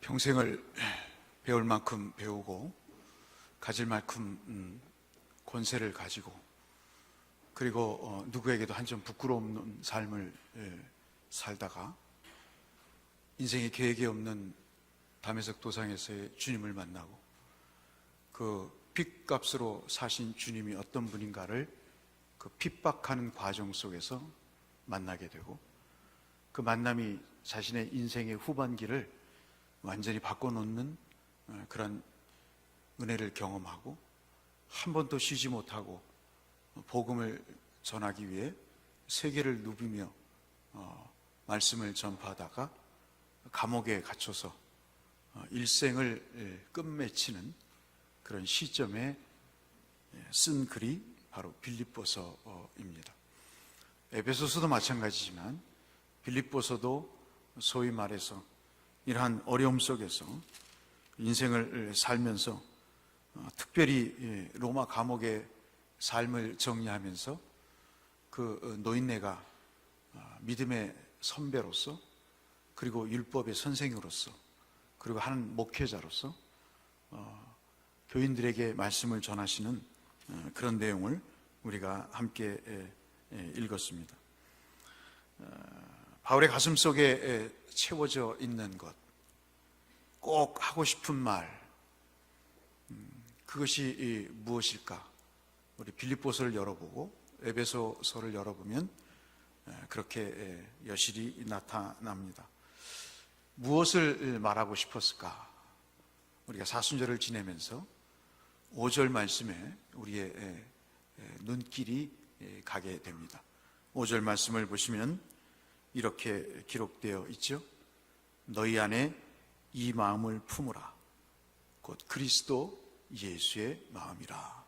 평생을 배울 만큼 배우고 가질 만큼 권세를 가지고 그리고 누구에게도 한 점 부끄러움없는 삶을 살다가 인생의 계획이 없는 담에색 도상에서의 주님을 만나고 그 핏값으로 사신 주님이 어떤 분인가를 그 핍박하는 과정 속에서 만나게 되고 그 만남이 자신의 인생의 후반기를 완전히 바꿔놓는 그런 은혜를 경험하고 한 번도 쉬지 못하고 복음을 전하기 위해 세계를 누비며 말씀을 전파하다가 감옥에 갇혀서 일생을 끝맺히는 그런 시점에 쓴 글이 바로 빌립보서입니다. 에베소서도 마찬가지지만 빌립보서도 소위 말해서 이러한 어려움 속에서 인생을 살면서 특별히 로마 감옥의 삶을 정리하면서 그 노인네가 믿음의 선배로서 그리고 율법의 선생으로서 그리고 한 목회자로서 교인들에게 말씀을 전하시는 그런 내용을 우리가 함께 읽었습니다. 바울의 가슴속에 채워져 있는 것, 꼭 하고 싶은 말, 그것이 무엇일까? 우리 빌립보서를 열어보고 에베소서를 열어보면 그렇게 여실히 나타납니다. 무엇을 말하고 싶었을까? 우리가 사순절을 지내면서 5절 말씀에 우리의 눈길이 가게 됩니다. 5절 말씀을 보시면 이렇게 기록되어 있죠. 너희 안에 이 마음을 품으라. 곧 그리스도 예수의 마음이라.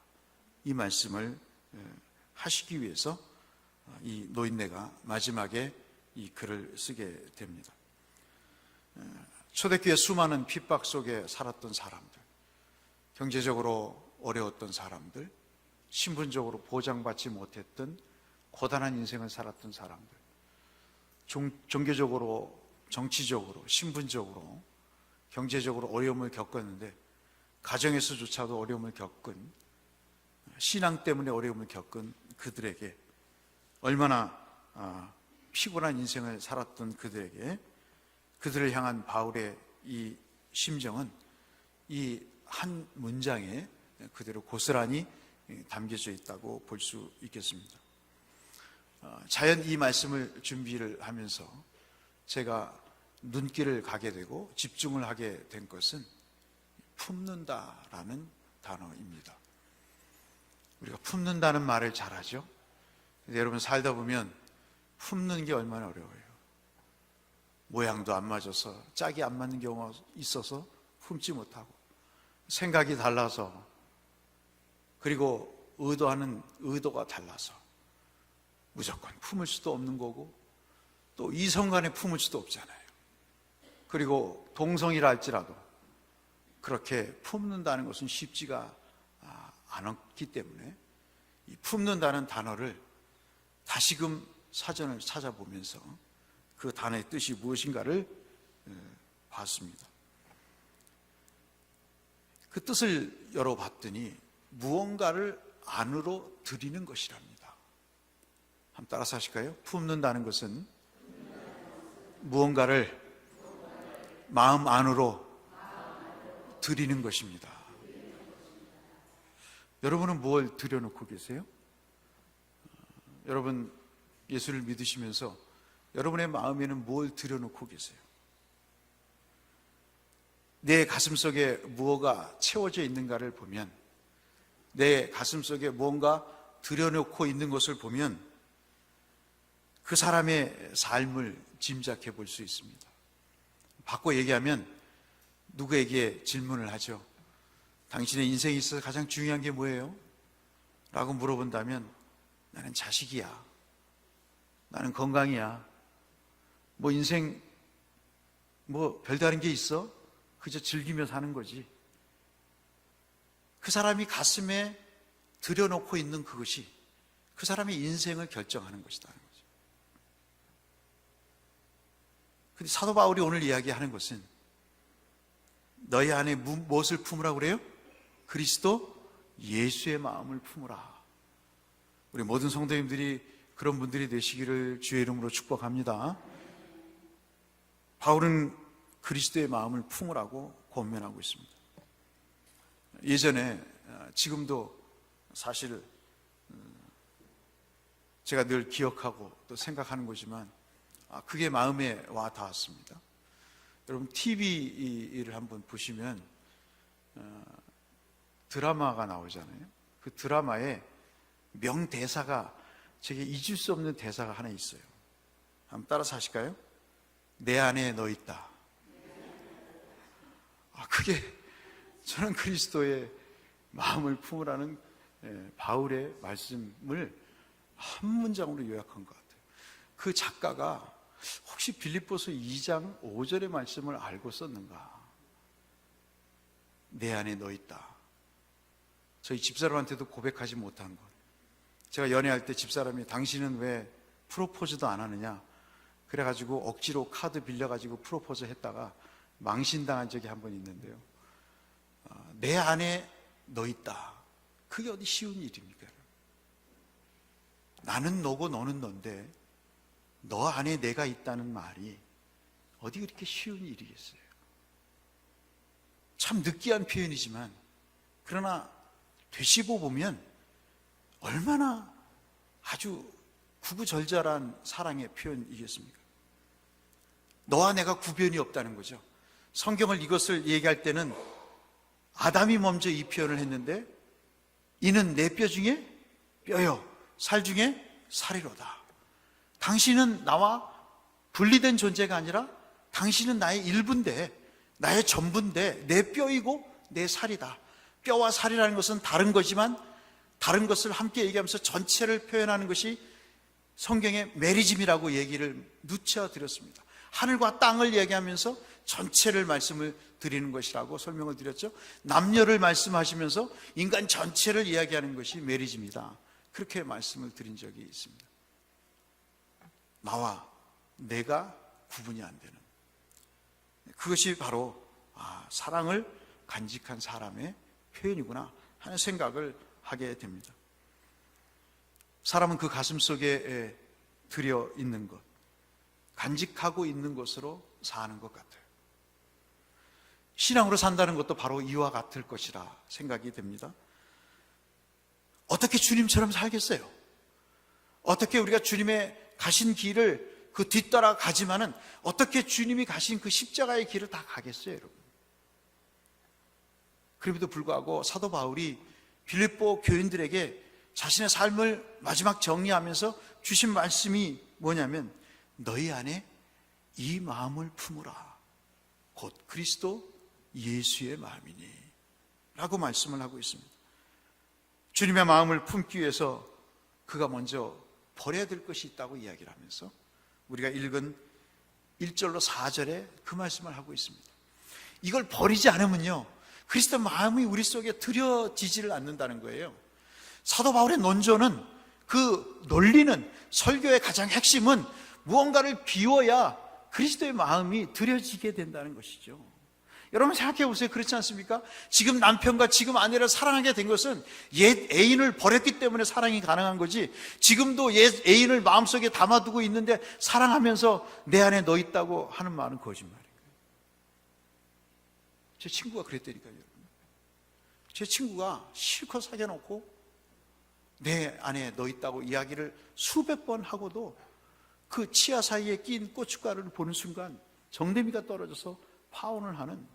이 말씀을 하시기 위해서 이 노인네가 마지막에 이 글을 쓰게 됩니다. 초대교회 수많은 핍박 속에 살았던 사람들, 경제적으로 어려웠던 사람들, 신분적으로 보장받지 못했던 고단한 인생을 살았던 사람들, 종교적으로, 정치적으로, 신분적으로, 경제적으로 어려움을 겪었는데 가정에서조차도 어려움을 겪은, 신앙 때문에 어려움을 겪은 그들에게 얼마나 피곤한 인생을 살았던 그들에게 그들을 향한 바울의 이 심정은 이 한 문장에 그대로 고스란히 담겨져 있다고 볼 수 있겠습니다. 자연 이 말씀을 준비를 하면서 제가 눈길을 가게 되고 집중을 하게 된 것은 품는다라는 단어입니다. 우리가 품는다는 말을 잘하죠. 근데 여러분 살다 보면 품는 게 얼마나 어려워요. 모양도 안 맞아서 짝이 안 맞는 경우가 있어서 품지 못하고 생각이 달라서 그리고 의도하는 의도가 달라서 무조건 품을 수도 없는 거고 또 이성 간에 품을 수도 없잖아요. 그리고 동성이라 할지라도 그렇게 품는다는 것은 쉽지가 않았기 때문에 이 품는다는 단어를 다시금 사전을 찾아보면서 그 단어의 뜻이 무엇인가를 봤습니다. 그 뜻을 열어봤더니 무언가를 안으로 들이는 것이랍니다. 한번 따라서 하실까요? 품는다는 것은 무언가를 마음 안으로 들이는 것입니다. 여러분은 뭘 들여놓고 계세요? 여러분 예수를 믿으시면서 여러분의 마음에는 뭘 들여놓고 계세요? 내 가슴속에 무엇가 채워져 있는가를 보면 내 가슴속에 무언가 들여놓고 있는 것을 보면 그 사람의 삶을 짐작해 볼 수 있습니다. 바꿔 얘기하면 누구에게 질문을 하죠. 당신의 인생에 있어서 가장 중요한 게 뭐예요? 라고 물어본다면 나는 자식이야. 나는 건강이야. 뭐 인생 뭐 별다른 게 있어? 그저 즐기며 사는 거지. 그 사람이 가슴에 들여놓고 있는 그것이 그 사람의 인생을 결정하는 것이다. 근데 사도 바울이 오늘 이야기하는 것은 너희 안에 무엇을 품으라고 그래요? 그리스도 예수의 마음을 품으라. 우리 모든 성도님들이 그런 분들이 되시기를 주의 이름으로 축복합니다. 바울은 그리스도의 마음을 품으라고 권면하고 있습니다. 예전에, 지금도 사실 제가 늘 기억하고 또 생각하는 거지만 그게 마음에 와 닿았습니다. 여러분 TV를 한번 보시면 드라마가 나오잖아요. 그 드라마에 명대사가, 제게 잊을 수 없는 대사가 하나 있어요. 한번 따라서 하실까요? 내 안에 너 있다. 그게 저는 그리스도의 마음을 품으라는 바울의 말씀을 한 문장으로 요약한 것 같아요. 그 작가가 혹시 빌립보서 2장 5절의 말씀을 알고 썼는가? 내 안에 너 있다. 저희 집사람한테도 고백하지 못한 것. 제가 연애할 때 집사람이 당신은 왜 프로포즈도 안 하느냐? 그래가지고 억지로 카드 빌려가지고 프로포즈 했다가 망신당한 적이 한 번 있는데요. 내 안에 너 있다. 그게 어디 쉬운 일입니까? 나는 너고 너는 넌데 너 안에 내가 있다는 말이 어디 그렇게 쉬운 일이겠어요? 참 느끼한 표현이지만 그러나 되씹어 보면 얼마나 아주 구구절절한 사랑의 표현이겠습니까? 너와 내가 구별이 없다는 거죠. 성경을 이것을 얘기할 때는 아담이 먼저 이 표현을 했는데 이는 내 뼈 중에 뼈요 살 중에 살이로다. 당신은 나와 분리된 존재가 아니라 당신은 나의 일부인데, 나의 전부인데 내 뼈이고 내 살이다. 뼈와 살이라는 것은 다른 거지만 다른 것을 함께 얘기하면서 전체를 표현하는 것이 성경의 메리즘이라고 얘기를 누차 드렸습니다. 하늘과 땅을 얘기하면서 전체를 말씀을 드리는 것이라고 설명을 드렸죠. 남녀를 말씀하시면서 인간 전체를 이야기하는 것이 메리즘이다. 그렇게 말씀을 드린 적이 있습니다. 나와 내가 구분이 안 되는, 그것이 바로 사랑을 간직한 사람의 표현이구나 하는 생각을 하게 됩니다. 사람은 그 가슴 속에 들여 있는 것, 간직하고 있는 것으로 사는 것 같아요. 신앙으로 산다는 것도 바로 이와 같을 것이라 생각이 됩니다. 어떻게 주님처럼 살겠어요? 어떻게 우리가 주님의 가신 길을 그 뒤따라 가지만은 어떻게 주님이 가신 그 십자가의 길을 다 가겠어요, 여러분? 그럼에도 불구하고 사도 바울이 빌립보 교인들에게 자신의 삶을 마지막 정리하면서 주신 말씀이 뭐냐면 너희 안에 이 마음을 품으라. 곧 그리스도 예수의 마음이니 라고 말씀을 하고 있습니다. 주님의 마음을 품기 위해서 그가 먼저 버려야 될 것이 있다고 이야기를 하면서 우리가 읽은 1절로 4절에 그 말씀을 하고 있습니다. 이걸 버리지 않으면요, 그리스도 마음이 우리 속에 들여지지를 않는다는 거예요. 사도 바울의 논조는, 그 논리는, 설교의 가장 핵심은 무언가를 비워야 그리스도의 마음이 들여지게 된다는 것이죠. 여러분 생각해 보세요. 그렇지 않습니까? 지금 남편과 지금 아내를 사랑하게 된 것은 옛 애인을 버렸기 때문에 사랑이 가능한 거지, 지금도 옛 애인을 마음속에 담아두고 있는데 사랑하면서 내 안에 너 있다고 하는 말은 거짓말이에요. 제 친구가 그랬다니까요. 제 친구가 실컷 사귀어놓고 내 안에 너 있다고 이야기를 수백 번 하고도 그 치아 사이에 낀 고춧가루를 보는 순간 정대미가 떨어져서 파혼을 하는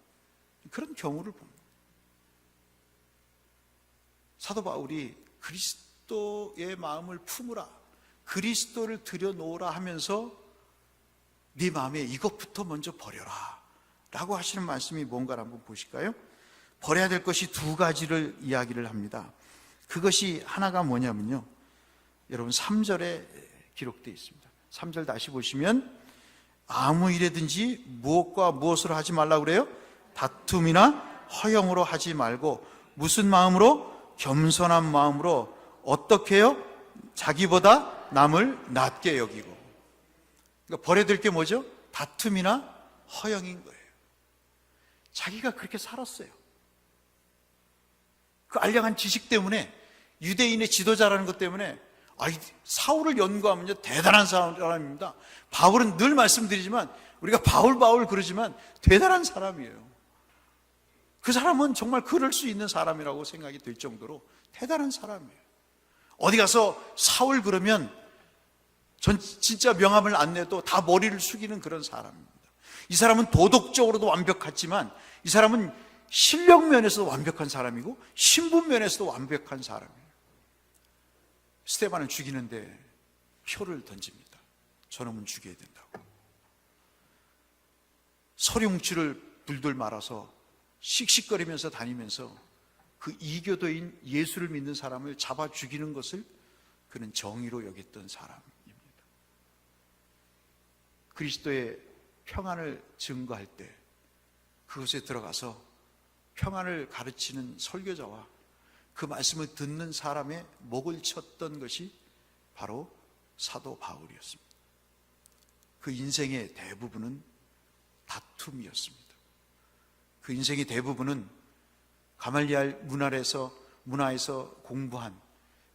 그런 경우를 봅니다. 사도 바울이 그리스도의 마음을 품으라, 그리스도를 들여놓으라 하면서 네 마음에 이것부터 먼저 버려라 라고 하시는 말씀이 뭔가를 한번 보실까요? 버려야 될 것이 두 가지를 이야기를 합니다. 그것이 하나가 뭐냐면요, 여러분 3절에 기록되어 있습니다. 3절 다시 보시면 아무 일에든지 무엇과 무엇으로 하지 말라고 그래요? 다툼이나 허영으로 하지 말고 무슨 마음으로? 겸손한 마음으로 어떻게 해요? 자기보다 남을 낮게 여기고. 그러니까 버려야 될 게 뭐죠? 다툼이나 허영인 거예요. 자기가 그렇게 살았어요. 그 알량한 지식 때문에, 유대인의 지도자라는 것 때문에, 사울을 연구하면요 대단한 사람입니다. 바울은 늘 말씀드리지만, 우리가 바울 그러지만 대단한 사람이에요. 그 사람은 정말 그럴 수 있는 사람이라고 생각이 될 정도로 대단한 사람이에요. 어디 가서 사울 그러면 전 진짜 명함을 안 내도 다 머리를 숙이는 그런 사람입니다. 이 사람은 도덕적으로도 완벽했지만 이 사람은 실력 면에서도 완벽한 사람이고 신분 면에서도 완벽한 사람이에요. 스데반을 죽이는데 표를 던집니다. 저놈은 죽여야 된다고. 서리뭉치를 불들 말아서 씩씩거리면서 다니면서 그 이교도인 예수를 믿는 사람을 잡아 죽이는 것을 그는 정의로 여겼던 사람입니다. 그리스도의 평안을 증거할 때 그곳에 들어가서 평안을 가르치는 설교자와 그 말씀을 듣는 사람의 목을 쳤던 것이 바로 사도 바울이었습니다. 그 인생의 대부분은 다툼이었습니다. 그 인생의 대부분은 가말리알 문화에서 공부한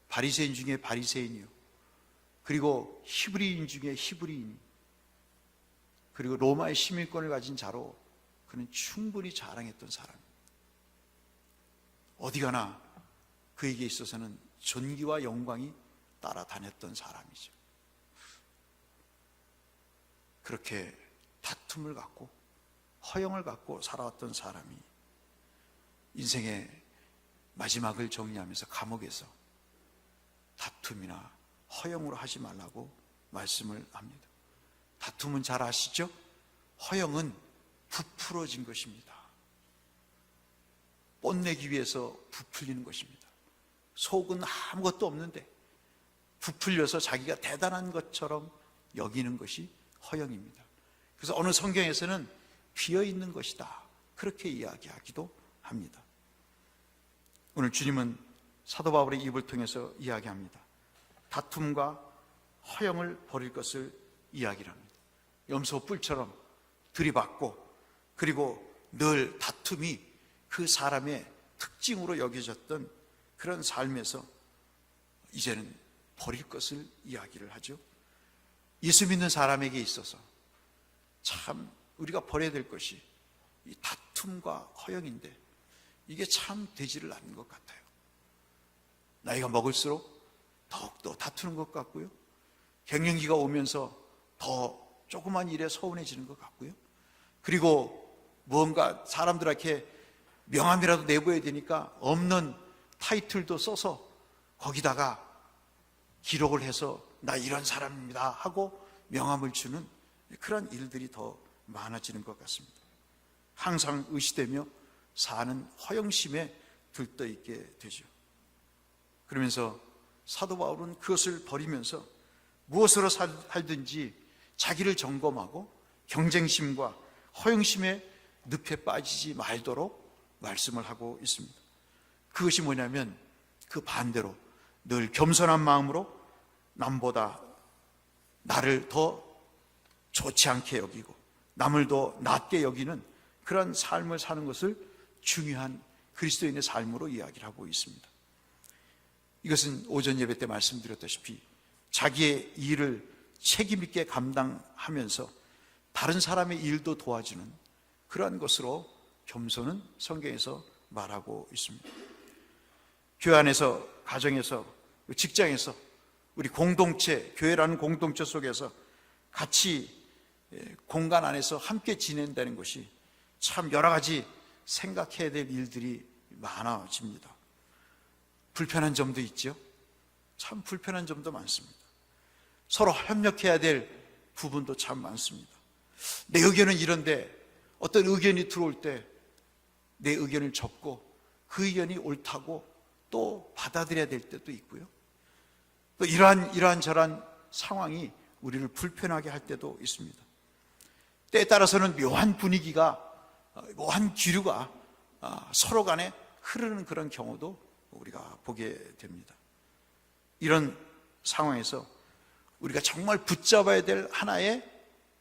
바리새인 중에 바리새인이요, 그리고 히브리인 중에 히브리인, 그리고 로마의 시민권을 가진 자로 그는 충분히 자랑했던 사람입니다. 어디 가나 그에게 있어서는 존귀와 영광이 따라다녔던 사람이죠. 그렇게 다툼을 갖고 허영을 갖고 살아왔던 사람이 인생의 마지막을 정리하면서 감옥에서 다툼이나 허영으로 하지 말라고 말씀을 합니다. 다툼은 잘 아시죠? 허영은 부풀어진 것입니다. 뽐내기 위해서 부풀리는 것입니다. 속은 아무것도 없는데 부풀려서 자기가 대단한 것처럼 여기는 것이 허영입니다. 그래서 어느 성경에서는 비어있는 것이다, 그렇게 이야기하기도 합니다. 오늘 주님은 사도 바울의 입을 통해서 이야기합니다. 다툼과 허영을 버릴 것을 이야기를 합니다. 염소 뿔처럼 들이받고, 그리고 늘 다툼이 그 사람의 특징으로 여겨졌던 그런 삶에서 이제는 버릴 것을 이야기를 하죠. 예수 믿는 사람에게 있어서 참 우리가 버려야 될 것이 이 다툼과 허영인데, 이게 참 되지를 않는 것 같아요. 나이가 먹을수록 더욱더 다투는 것 같고요, 갱년기가 오면서 더 조그만 일에 서운해지는 것 같고요, 그리고 무언가 사람들에게 명함이라도 내보여야 되니까 없는 타이틀도 써서 거기다가 기록을 해서 나 이런 사람입니다 하고 명함을 주는 그런 일들이 더 많아지는 것 같습니다. 항상 의시되며 사는 허영심에 들떠있게 되죠. 그러면서 사도 바울은 그것을 버리면서 무엇으로 살든지 자기를 점검하고 경쟁심과 허영심에 늪에 빠지지 말도록 말씀을 하고 있습니다. 그것이 뭐냐면 그 반대로 늘 겸손한 마음으로 남보다 나를 더 좋지 않게 여기고 남을 더 낮게 여기는 그런 삶을 사는 것을 중요한 그리스도인의 삶으로 이야기를 하고 있습니다. 이것은 오전 예배 때 말씀드렸다시피 자기의 일을 책임 있게 감당하면서 다른 사람의 일도 도와주는 그러한 것으로 겸손은 성경에서 말하고 있습니다. 교회 안에서, 가정에서, 직장에서, 우리 공동체, 교회라는 공동체 속에서 같이 공간 안에서 함께 지낸다는 것이 참 여러 가지 생각해야 될 일들이 많아집니다. 불편한 점도 있죠. 참 불편한 점도 많습니다. 서로 협력해야 될 부분도 참 많습니다. 내 의견은 이런데 어떤 의견이 들어올 때 내 의견을 접고 그 의견이 옳다고 또 받아들여야 될 때도 있고요, 또 이러한 저러한 상황이 우리를 불편하게 할 때도 있습니다. 때에 따라서는 묘한 분위기가, 묘한 기류가 서로 간에 흐르는 그런 경우도 우리가 보게 됩니다. 이런 상황에서 우리가 정말 붙잡아야 될 하나의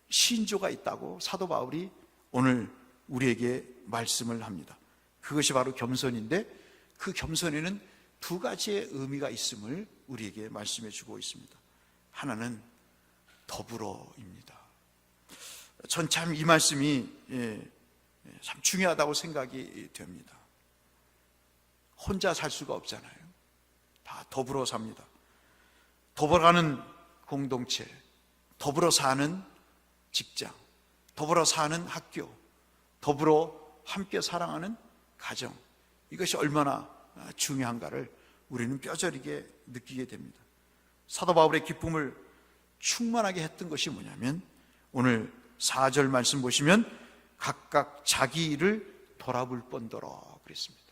신조가 있다고 사도 바울이 오늘 우리에게 말씀을 합니다. 그것이 바로 겸손인데 그 겸손에는 두 가지의 의미가 있음을 우리에게 말씀해 주고 있습니다. 하나는 더불어입니다. 전 참 이 말씀이 참 중요하다고 생각이 됩니다. 혼자 살 수가 없잖아요. 다 더불어 삽니다. 더불어가는 공동체, 더불어 사는 직장, 더불어 사는 학교, 더불어 함께 사랑하는 가정, 이것이 얼마나 중요한가를 우리는 뼈저리게 느끼게 됩니다. 사도 바울의 기쁨을 충만하게 했던 것이 뭐냐면 오늘 4절 말씀 보시면 각각 자기 일을 돌아볼 뻔더러 그랬습니다.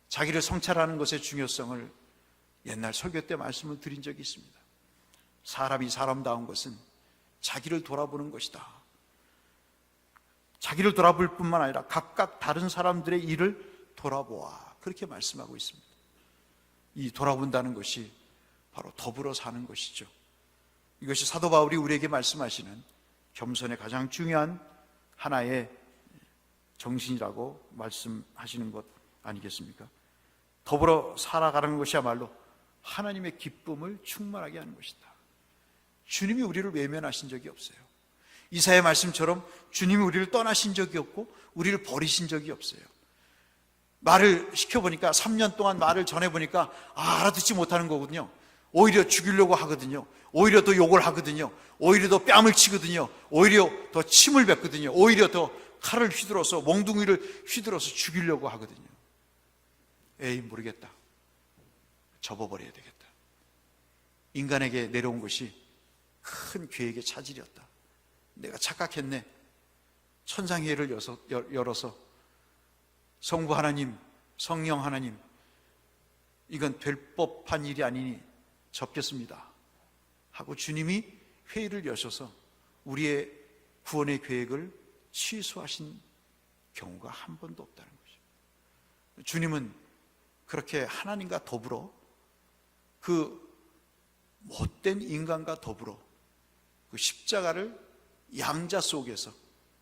자기를 성찰하는 것의 중요성을 옛날 설교 때 말씀을 드린 적이 있습니다. 사람이 사람다운 것은 자기를 돌아보는 것이다. 자기를 돌아볼 뿐만 아니라 각각 다른 사람들의 일을 돌아보아, 그렇게 말씀하고 있습니다. 이 돌아본다는 것이 바로 더불어 사는 것이죠. 이것이 사도 바울이 우리에게 말씀하시는 겸손의 가장 중요한 하나의 정신이라고 말씀하시는 것 아니겠습니까? 더불어 살아가는 것이야말로 하나님의 기쁨을 충만하게 하는 것이다. 주님이 우리를 외면하신 적이 없어요. 이사야의 말씀처럼 주님이 우리를 떠나신 적이 없고 우리를 버리신 적이 없어요. 말을 시켜보니까 3년 동안 말을 전해보니까 알아듣지 못하는 거거든요. 오히려 죽이려고 하거든요. 오히려 더 욕을 하거든요. 오히려 더 뺨을 치거든요. 오히려 더 침을 뱉거든요. 오히려 더 칼을 휘둘러서, 몽둥이를 휘둘러서 죽이려고 하거든요. 에이, 모르겠다. 접어버려야 되겠다. 인간에게 내려온 것이 큰 계획의 차질이었다. 내가 착각했네. 천상회를 열어서 성부 하나님, 성령 하나님, 이건 될 법한 일이 아니니 접겠습니다 하고 주님이 회의를 여셔서 우리의 구원의 계획을 취소하신 경우가 한 번도 없다는 거죠. 주님은 그렇게 하나님과 더불어 그 못된 인간과 더불어 그 십자가를 양자 속에서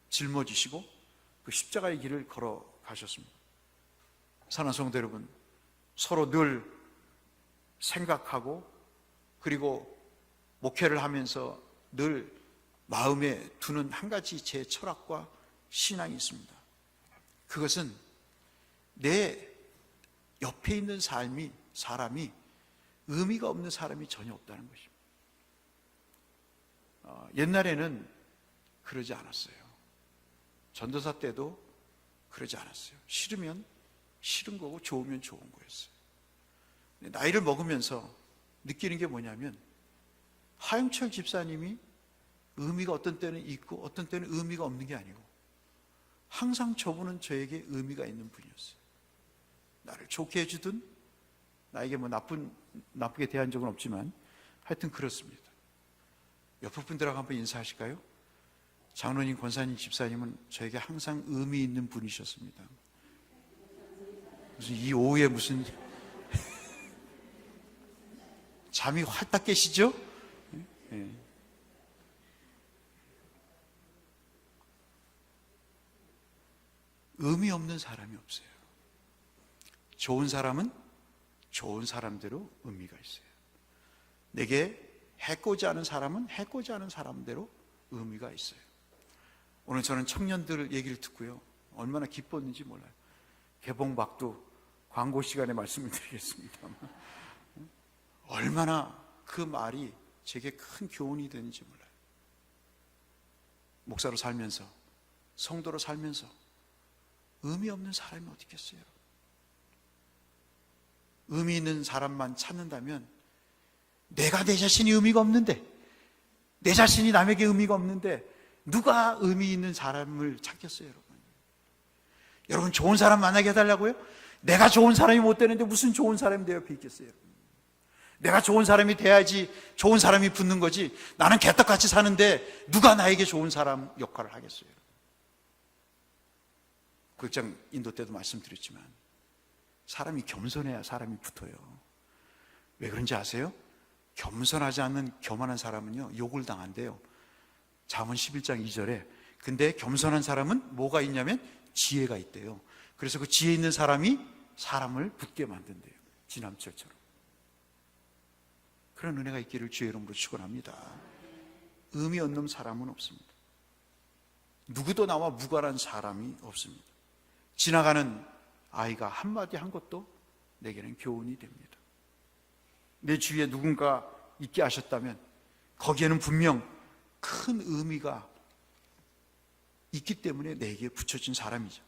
짊어지시고 그 십자가의 길을 걸어가셨습니다. 사랑하는 성도 여러분, 서로 늘 생각하고 그리고 목회를 하면서 늘 마음에 두는 한 가지 제 철학과 신앙이 있습니다. 그것은 내 옆에 있는 사람이 의미가 없는 사람이 전혀 없다는 것입니다. 옛날에는 그러지 않았어요. 전도사 때도 그러지 않았어요. 싫으면 싫은 거고 좋으면 좋은 거였어요. 나이를 먹으면서 느끼는 게 뭐냐면 하영철 집사님이 의미가 어떤 때는 있고 어떤 때는 의미가 없는 게 아니고 항상 저분은 저에게 의미가 있는 분이었어요. 나를 좋게 해주든 나에게 뭐 나쁘게 대한 적은 없지만 하여튼 그렇습니다. 옆에 분들하고 한번 인사하실까요? 장로님, 권사님, 집사님은 저에게 항상 의미 있는 분이셨습니다. 무슨 이 오후에 무슨 잠이 활딱 깨시죠? 네. 의미 없는 사람이 없어요. 좋은 사람은 좋은 사람대로 의미가 있어요. 내게 해코지 않은 사람은 해코지 않은 사람대로 의미가 있어요. 오늘 저는 청년들 얘기를 듣고요, 얼마나 기뻤는지 몰라요. 개봉박두 광고 시간에 말씀을 드리겠습니다만 얼마나 그 말이 제게 큰 교훈이 되는지 몰라요. 목사로 살면서, 성도로 살면서 의미 없는 사람이 어디 있겠어요? 의미 있는 사람만 찾는다면 내가 내 자신이 의미가 없는데, 내 자신이 남에게 의미가 없는데 누가 의미 있는 사람을 찾겠어요? 여러분 좋은 사람 만나게 해달라고요? 내가 좋은 사람이 못 되는데 무슨 좋은 사람이 내 옆에 있겠어요? 내가 좋은 사람이 돼야지 좋은 사람이 붙는 거지, 나는 개떡같이 사는데 누가 나에게 좋은 사람 역할을 하겠어요? 극장 인도 때도 말씀드렸지만 사람이 겸손해야 사람이 붙어요. 왜 그런지 아세요? 겸손하지 않는 교만한 사람은요 욕을 당한대요. 잠언 11장 2절에 근데 겸손한 사람은 뭐가 있냐면 지혜가 있대요. 그래서 그 지혜 있는 사람이 사람을 붙게 만든대요. 지남철처럼. 그런 은혜가 있기를 주의 이름으로 축원합니다. 의미 없는 사람은 없습니다. 누구도 나와 무관한 사람이 없습니다. 지나가는 아이가 한마디 한 것도 내게는 교훈이 됩니다. 내 주위에 누군가 있게 하셨다면 거기에는 분명 큰 의미가 있기 때문에 내게 붙여진 사람이죠.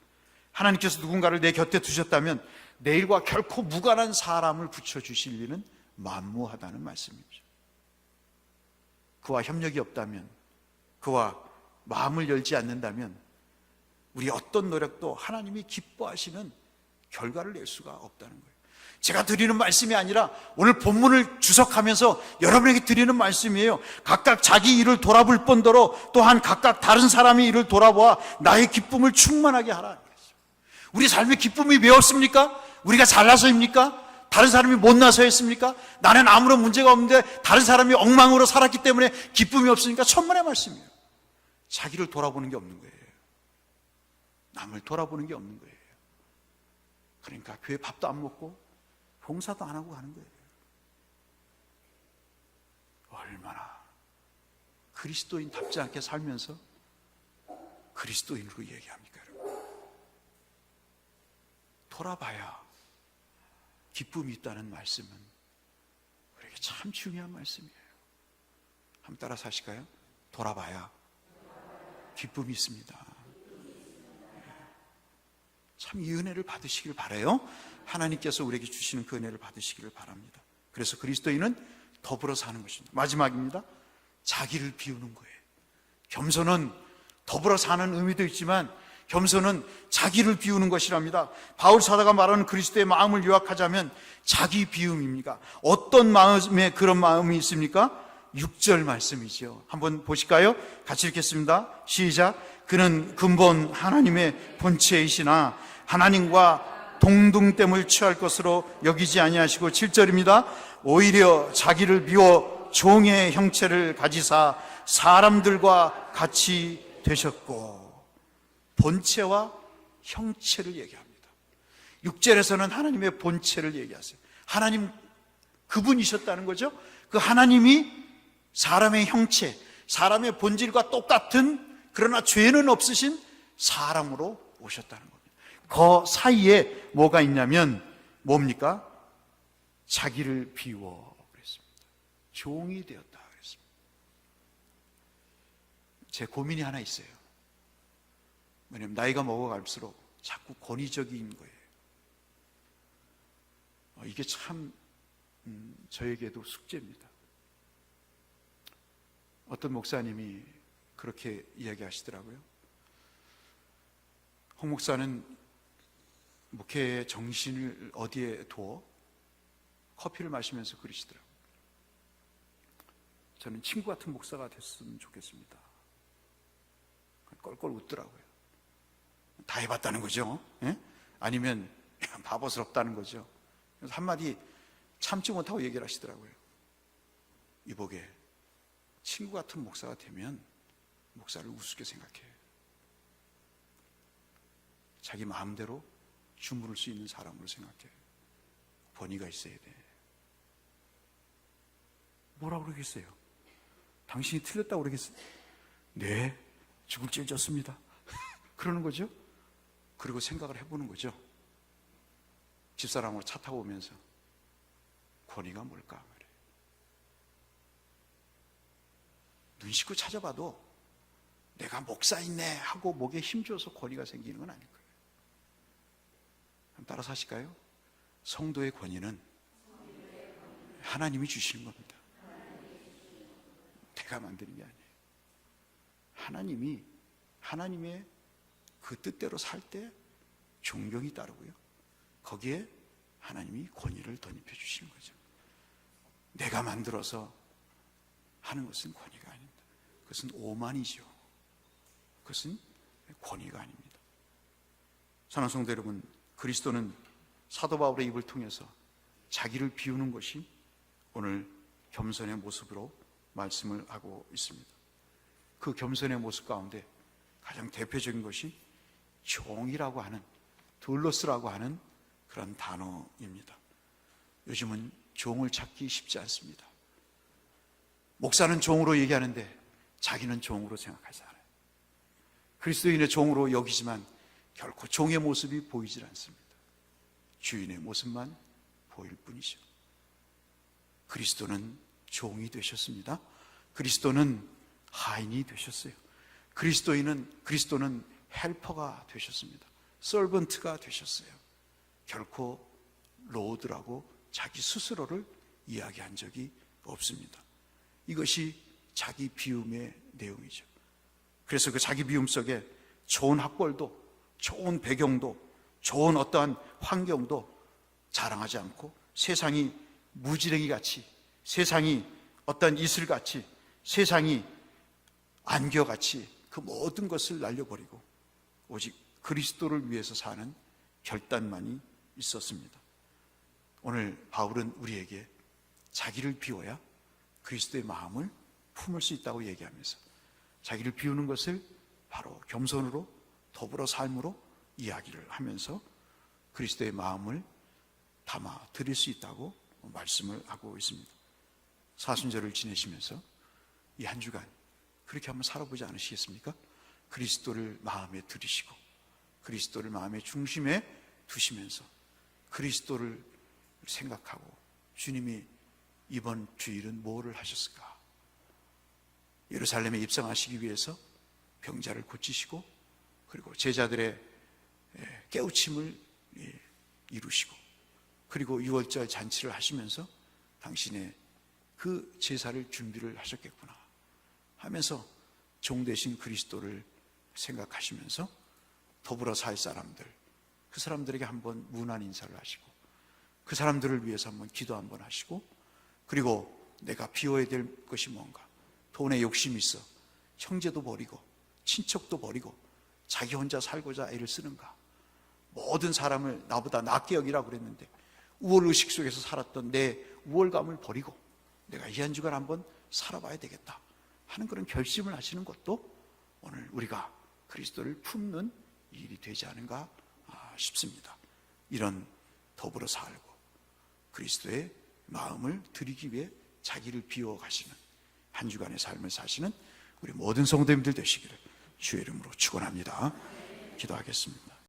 하나님께서 누군가를 내 곁에 두셨다면 내 일과 결코 무관한 사람을 붙여주실 일은 만무하다는 말씀이죠. 그와 협력이 없다면, 그와 마음을 열지 않는다면 우리 어떤 노력도 하나님이 기뻐하시는 결과를 낼 수가 없다는 거예요. 제가 드리는 말씀이 아니라 오늘 본문을 주석하면서 여러분에게 드리는 말씀이에요. 각각 자기 일을 돌아볼 뿐더러 또한 각각 다른 사람의 일을 돌아보아 나의 기쁨을 충만하게 하라. 우리 삶의 기쁨이 왜 없습니까? 우리가 잘나서입니까? 다른 사람이 못나서였습니까? 나는 아무런 문제가 없는데 다른 사람이 엉망으로 살았기 때문에 기쁨이 없으니까 천만의 말씀이에요. 자기를 돌아보는 게 없는 거예요. 남을 돌아보는 게 없는 거예요. 그러니까 교회 밥도 안 먹고 봉사도 안 하고 가는 거예요. 얼마나 그리스도인답지 않게 살면서 그리스도인으로 얘기합니까, 여러분? 돌아봐야 기쁨이 있다는 말씀은 우리에게 참 중요한 말씀이에요. 한번 따라서 하실까요? 돌아봐야 기쁨이 있습니다. 참 이 은혜를 받으시길 바라요. 하나님께서 우리에게 주시는 그 은혜를 받으시기를 바랍니다. 그래서 그리스도인은 더불어 사는 것입니다. 마지막입니다. 자기를 비우는 거예요. 겸손은 더불어 사는 의미도 있지만 겸손은 자기를 비우는 것이랍니다. 바울 사도가 말하는 그리스도의 마음을 요약하자면 자기 비움입니다. 어떤 마음에 그런 마음이 있습니까? 6절 말씀이죠. 한번 보실까요? 같이 읽겠습니다. 시작. 그는 근본 하나님의 본체이시나 하나님과 동등됨을 취할 것으로 여기지 아니하시고 7절입니다. 오히려 자기를 비워 종의 형체를 가지사 사람들과 같이 되셨고. 본체와 형체를 얘기합니다. 6절에서는 하나님의 본체를 얘기하세요. 하나님 그분이셨다는 거죠. 그 하나님이 사람의 형체, 사람의 본질과 똑같은 그러나 죄는 없으신 사람으로 오셨다는 겁니다. 그 사이에 뭐가 있냐면 뭡니까? 자기를 비워 그랬습니다. 종이 되었다 그랬습니다. 제 고민이 하나 있어요. 왜냐하면 나이가 먹어갈수록 자꾸 권위적인 거예요. 이게 참 저에게도 숙제입니다. 어떤 목사님이 그렇게 이야기하시더라고요. 홍 목사는 목회의 정신을 어디에 두어 커피를 마시면서 그러시더라고요. 저는 친구 같은 목사가 됐으면 좋겠습니다. 껄껄 웃더라고요. 다 해봤다는 거죠. 예? 아니면 바보스럽다는 거죠. 그래서 한마디 참지 못하고 얘기를 하시더라고요. 이보게 친구 같은 목사가 되면 목사를 우습게 생각해. 자기 마음대로 주무를 수 있는 사람으로 생각해. 권위가 있어야 돼. 뭐라고 그러겠어요? 당신이 틀렸다고 그러겠어요? 네, 죽을 죄 졌습니다. 그러는 거죠. 그리고 생각을 해보는 거죠. 집사람으로 차 타고 오면서 권위가 뭘까 말이에요. 눈 씻고 찾아봐도 내가 목사있네 하고 목에 힘줘서 권위가 생기는 건 아닐 거예요. 따라서 하실까요? 성도의 권위는 하나님이 주시는 겁니다. 내가 만드는 게 아니에요. 하나님이 하나님의 그 뜻대로 살 때 존경이 따르고요. 거기에 하나님이 권위를 덧입혀 주시는 거죠. 내가 만들어서 하는 것은 권위가 아닙니다. 그것은 오만이죠. 그것은 권위가 아닙니다. 사랑하는 성도 여러분, 그리스도는 사도 바울의 입을 통해서 자기를 비우는 것이 오늘 겸손의 모습으로 말씀을 하고 있습니다. 그 겸손의 모습 가운데 가장 대표적인 것이 종이라고 하는, 둘러스라고 하는 그런 단어입니다. 요즘은 종을 찾기 쉽지 않습니다. 목사는 종으로 얘기하는데 자기는 종으로 생각하지 않아요. 그리스도인의 종으로 여기지만 결코 종의 모습이 보이질 않습니다. 주인의 모습만 보일 뿐이죠. 그리스도는 종이 되셨습니다. 그리스도는 하인이 되셨어요. 그리스도는 헬퍼가 되셨습니다. 서번트가 되셨어요. 결코 로드라고 자기 스스로를 이야기한 적이 없습니다. 이것이 자기 비움의 내용이죠. 그래서 그 자기 비움 속에 좋은 학벌도, 좋은 배경도, 좋은 어떠한 환경도 자랑하지 않고 세상이 무지랭이 같이, 세상이 어떤 이슬같이, 세상이 안개같이 그 모든 것을 날려버리고 오직 그리스도를 위해서 사는 결단만이 있었습니다. 오늘 바울은 우리에게 자기를 비워야 그리스도의 마음을 품을 수 있다고 얘기하면서 자기를 비우는 것을 바로 겸손으로 더불어 삶으로 이야기를 하면서 그리스도의 마음을 담아 드릴 수 있다고 말씀을 하고 있습니다. 사순절을 지내시면서 이 한 주간 그렇게 한번 살아보지 않으시겠습니까? 그리스도를 마음에 들이시고 그리스도를 마음의 중심에 두시면서 그리스도를 생각하고 주님이 이번 주일은 뭐를 하셨을까? 예루살렘에 입성하시기 위해서 병자를 고치시고 그리고 제자들의 깨우침을 이루시고 그리고 6월절 잔치를 하시면서 당신의 그 제사를 준비를 하셨겠구나 하면서 종 되신 그리스도를 생각하시면서 더불어 살 사람들, 그 사람들에게 한번 문안 인사를 하시고 그 사람들을 위해서 한번 기도 한번 하시고 그리고 내가 비워야 될 것이 뭔가, 돈에 욕심이 있어 형제도 버리고 친척도 버리고 자기 혼자 살고자 애를 쓰는가, 모든 사람을 나보다 낫게 여기라고 그랬는데 우월의식 속에서 살았던 내 우월감을 버리고 내가 이 한 주간 한번 살아봐야 되겠다 하는 그런 결심을 하시는 것도 오늘 우리가 그리스도를 품는 일이 되지 않은가 싶습니다. 이런 더불어 살고 그리스도의 마음을 드리기 위해 자기를 비워 가시는 한 주간의 삶을 사시는 우리 모든 성도님들 되시기를 주의 이름으로 축원합니다. 기도하겠습니다.